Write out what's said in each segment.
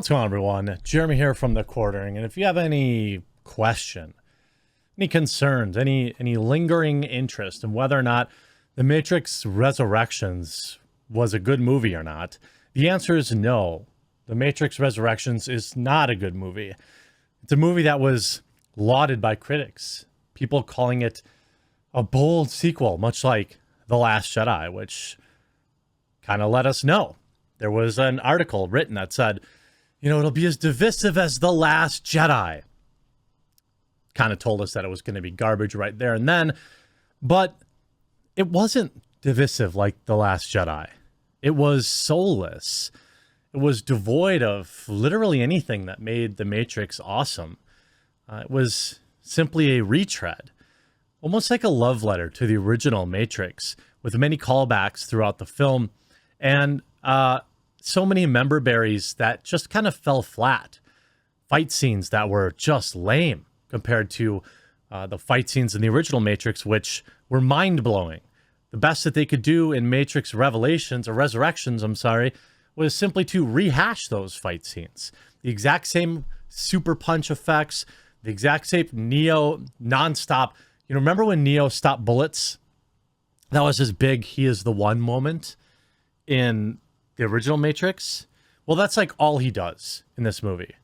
What's going on, everyone? Jeremy here from The Quartering, and if you have any question, any concerns, any lingering interest in whether or not The Matrix Resurrections was a good movie or not, the answer is no. The Matrix Resurrections is not a good movie. It's a movie that was lauded by critics, people calling it a bold sequel, much like The Last Jedi, which kind of let us know. There was an article written that said, it'll be as divisive as The Last Jedi. Kind of told us that it was going to be garbage right there and then, but it wasn't divisive like The Last Jedi. It was soulless. It was devoid of literally anything that made The Matrix awesome. It was simply a retread, almost like a love letter to the original Matrix, with many callbacks throughout the film, and so many member berries that just kind of fell flat. Fight scenes that were just lame compared to the fight scenes in the original Matrix, which were mind-blowing. The best that they could do in Matrix Resurrections, was simply to rehash those fight scenes. The exact same super punch effects, the exact same Neo nonstop. Remember when Neo stopped bullets? That was his big "he is the one" moment in the original Matrix. Well, that's like all he does in this movie.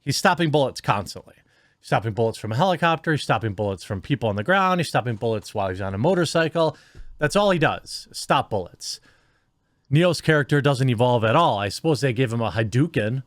He's stopping bullets constantly. He's stopping bullets from a helicopter. He's stopping bullets from people on the ground. He's stopping bullets while he's on a motorcycle. That's all he does, stop bullets. Neo's character doesn't evolve at all. I suppose they gave him a Hadouken.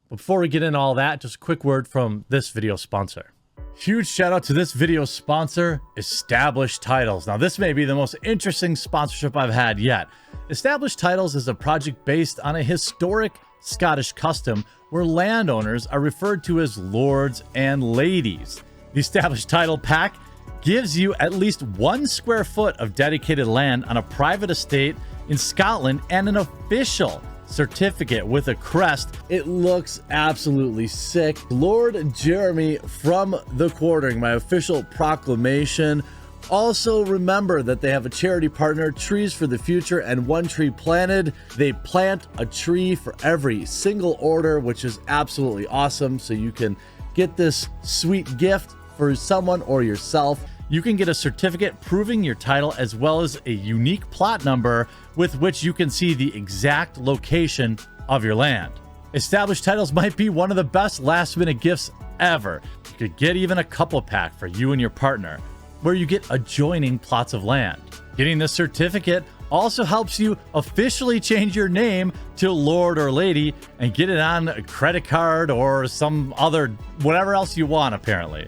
But before we get into all that, just a quick word from this video sponsor. Huge shout out to this video sponsor, Established Titles. Now, this may be the most interesting sponsorship I've had yet. Established Titles is a project based on a historic Scottish custom where landowners are referred to as lords and ladies. The Established Title Pack gives you at least 1 square foot of dedicated land on a private estate in Scotland and an official certificate with a crest. It looks absolutely sick. Lord Jeremy from The Quartering, my official proclamation. Also remember that they have a charity partner, Trees for the Future and One Tree Planted. They plant a tree for every single order, which is absolutely awesome. So you can get this sweet gift for someone or yourself. You can get a certificate proving your title as well as a unique plot number with which you can see the exact location of your land. Established Titles might be one of the best last-minute gifts ever. You could get even a couple pack for you and your partner, where you get adjoining plots of land. Getting this certificate also helps you officially change your name to Lord or Lady and get it on a credit card or some other, whatever else you want, apparently.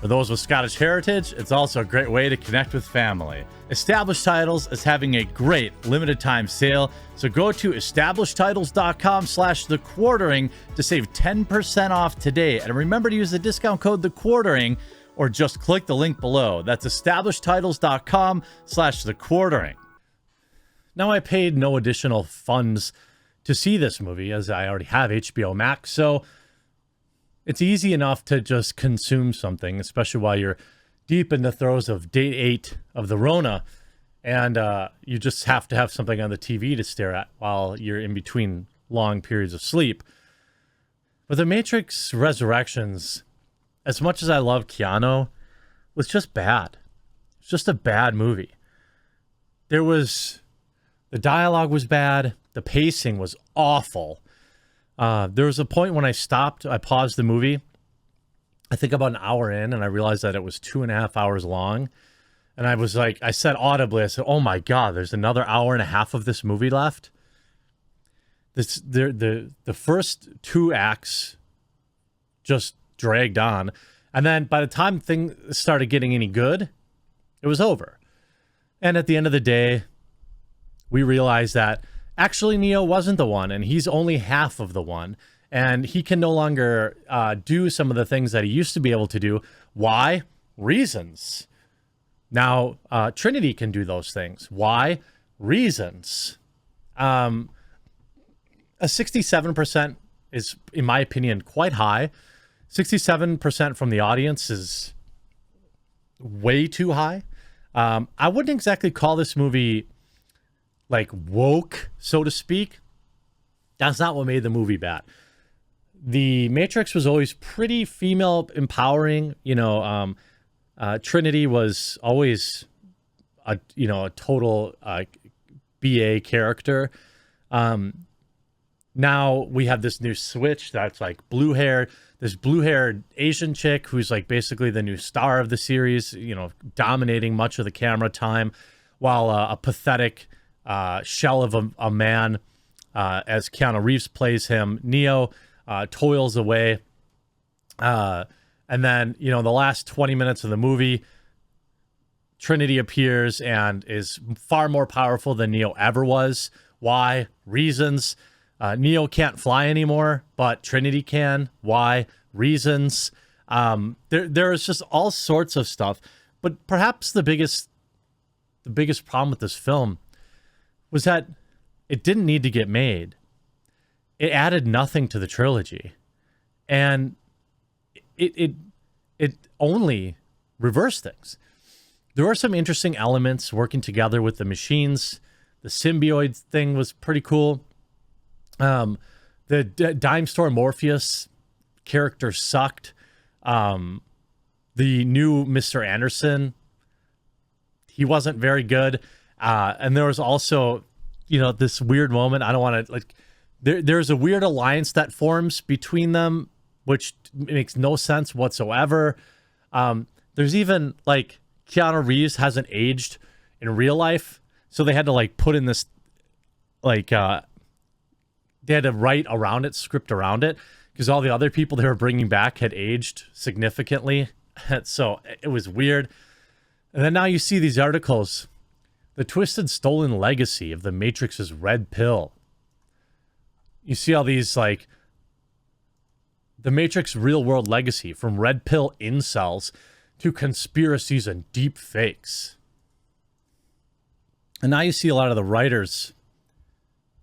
For those with Scottish heritage, it's also a great way to connect with family. Established Titles is having a great limited time sale, so go to establishedtitles.com/thequartering to save 10% off today. And remember to use the discount code thequartering, or just click the link below. That's establishedtitles.com/thequartering. Now, I paid no additional funds to see this movie as I already have HBO Max, so it's easy enough to just consume something, especially while you're deep in the throes of day 8 of the Rona, and you just have to have something on the TV to stare at while you're in between long periods of sleep. But The Matrix Resurrections, as much as I love Keanu, was just bad. It's just a bad movie. The dialogue was bad. The pacing was awful. There was a point when I paused the movie, I think about an hour in, and I realized that it was 2.5 hours long. And I was like, I said audibly, oh my God, there's another hour and a half of this movie left. The first 2 acts just dragged on. And then by the time things started getting any good, it was over. And at the end of the day, we realized that actually Neo wasn't the one, and he's only half of the one. And he can no longer do some of the things that he used to be able to do. Why? Reasons. Now, Trinity can do those things. Why? Reasons. A 67% is, in my opinion, quite high. 67% from the audience is way too high. I wouldn't exactly call this movie like woke, so to speak. That's not what made the movie bad. The Matrix was always pretty female empowering. Trinity was always a total BA character. Now we have this new switch that's like this blue-haired Asian chick who's like basically the new star of the series, dominating much of the camera time, while a pathetic shell of a man, as Keanu Reeves plays him, Neo, toils away. And then, the last 20 minutes of the movie, Trinity appears and is far more powerful than Neo ever was. Why? Reasons. Neo can't fly anymore, but Trinity can. Why? Reasons. There is just all sorts of stuff. But perhaps the biggest problem with this film was that it didn't need to get made. It added nothing to the trilogy, and it only reversed things. There were some interesting elements working together with the machines. The symbiote thing was pretty cool. The dime store Morpheus character sucked. The new Mr. Anderson, he wasn't very good. And there was also, this weird moment. I don't want to there's a weird alliance that forms between them, which makes no sense whatsoever. There's even Keanu Reeves hasn't aged in real life. So they had to put in this, they had to write around it, script around it, because all the other people they were bringing back had aged significantly. So it was weird. And then now you see these articles, the twisted, stolen legacy of the Matrix's red pill. You see all these the Matrix real world legacy, from red pill incels to conspiracies and deep fakes. And now you see a lot of the writers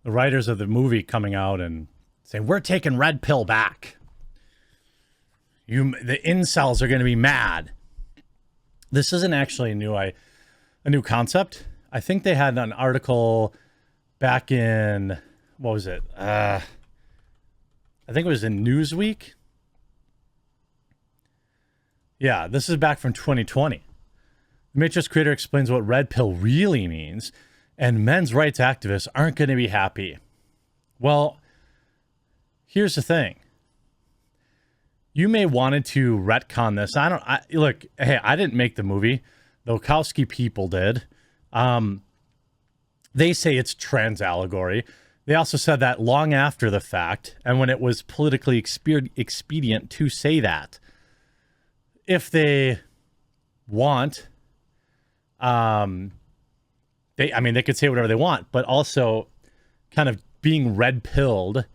of the movie coming out and saying, we're taking red pill back. The incels are going to be mad. This isn't actually a new concept. I think they had an article back in, what was it? I think it was in Newsweek. Yeah, this is back from 2020. The Matrix creator explains what red pill really means, and men's rights activists aren't going to be happy. Well, here's the thing. You may wanted to retcon this. Look, hey, I didn't make the movie. The Wachowski people did. They say it's trans allegory. They also said that long after the fact, and when it was politically expedient to say that. If they want, they could say whatever they want, but also kind of being red-pilled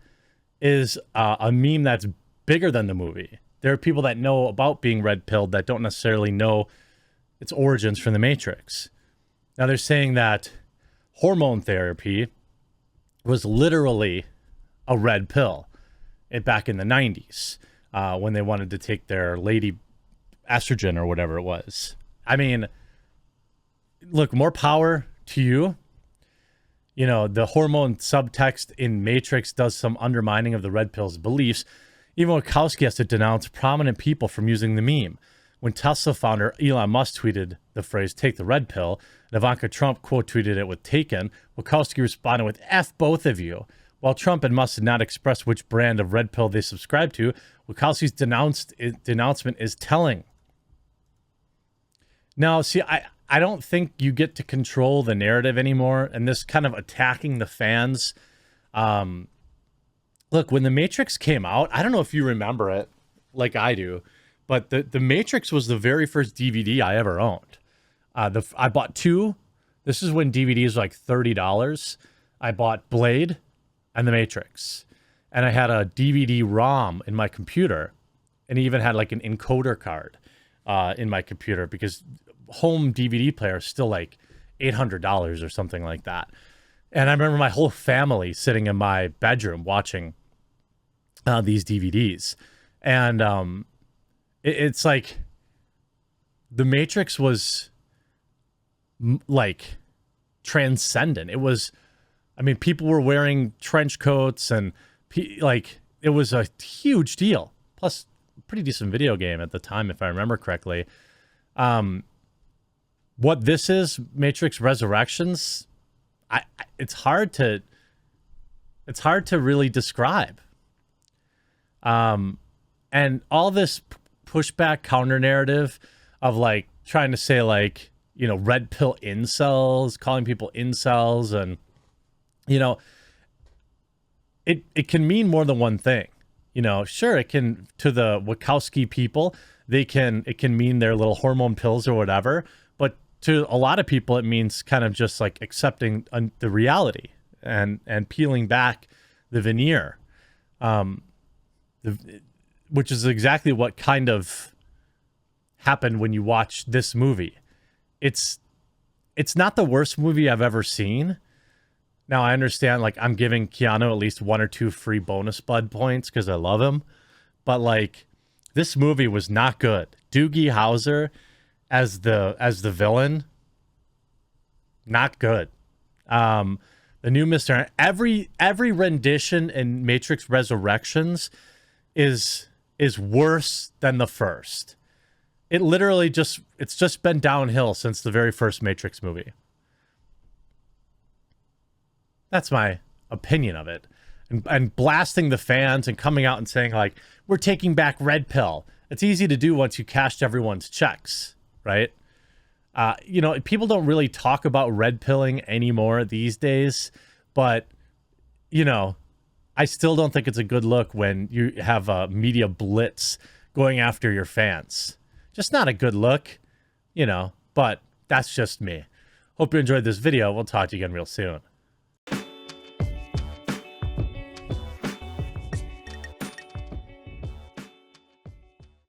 is a meme that's bigger than the movie. There are people that know about being red-pilled that don't necessarily know its origins from the Matrix. Now they're saying that hormone therapy was literally a red pill back in the 90s when they wanted to take their lady estrogen or whatever it was. Look, more power to you. The hormone subtext in Matrix does some undermining of the red pill's beliefs. Even Wachowski has to denounce prominent people from using the meme. When Tesla founder Elon Musk tweeted the phrase, take the red pill, and Ivanka Trump quote tweeted it with taken, Wachowski responded with, F both of you. While Trump and Musk did not express which brand of red pill they subscribe to, Wachowski's denouncement is telling. Now, see, I don't think you get to control the narrative anymore, and this kind of attacking the fans. Look, when The Matrix came out, I don't know if you remember it like I do, but the Matrix was the very first DVD I ever owned. I bought two. This is when DVDs were like $30. I bought Blade and The Matrix. And I had a DVD-ROM in my computer, and even had like an encoder card in my computer, because home DVD player is still like $800 or something like that. And I remember my whole family sitting in my bedroom watching these DVDs. And it's like The Matrix was like transcendent. It was I mean, people were wearing trench coats and like it was a huge deal. Plus, pretty decent video game at the time, if I remember correctly. What this is, Matrix Resurrections, it's hard to really describe. And all this pushback counter narrative of like trying to say like, you know, red pill incels, calling people incels, and you know, it can mean more than one thing. You know, sure, it can, to the Wachowski people, it can mean their little hormone pills or whatever, but to a lot of people it means kind of just like accepting the reality and peeling back the veneer, which is exactly what kind of happened when you watch this movie. It's not the worst movie I've ever seen. Now, I understand, like, I'm giving Keanu at least 1 or 2 free bonus bud points because I love him. But, like, this movie was not good. Doogie Howser as the villain, not good. The new Mr. Every rendition in Matrix Resurrections is worse than the first. It literally it's just been downhill since the very first Matrix movie. That's my opinion of it. And blasting the fans and coming out and saying, like, we're taking back Red Pill. It's easy to do once you cashed everyone's checks, right? You know, people don't really talk about red pilling anymore these days, but, you know, I still don't think it's a good look when you have a media blitz going after your fans. Just not a good look, you know, but that's just me. Hope you enjoyed this video. We'll talk to you again real soon.